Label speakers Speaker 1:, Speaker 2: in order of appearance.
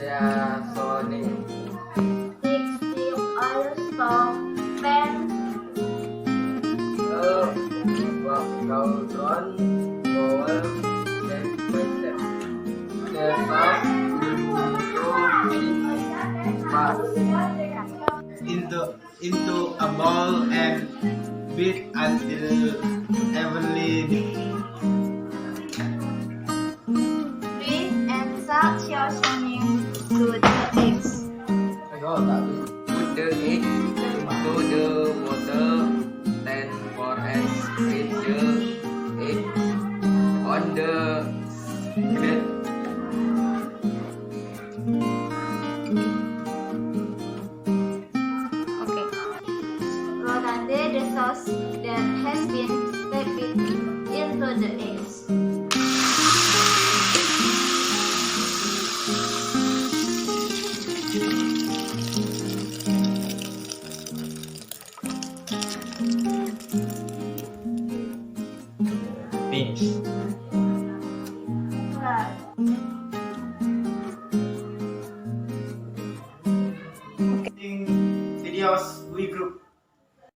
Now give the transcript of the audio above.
Speaker 1: Yeah, Sony.
Speaker 2: 16 oil stove pan.
Speaker 1: Cauldron, bowl, step by step. The top
Speaker 3: into a bowl and beat until evenly.
Speaker 2: Rinse and salt seasoning to the eggs.
Speaker 1: Put the egg into the water, then pour and spread the egg on the bread.
Speaker 2: Okay. Rotate the sauce that has been steeped into the eggs.
Speaker 3: Finish.
Speaker 2: Right.
Speaker 3: Videos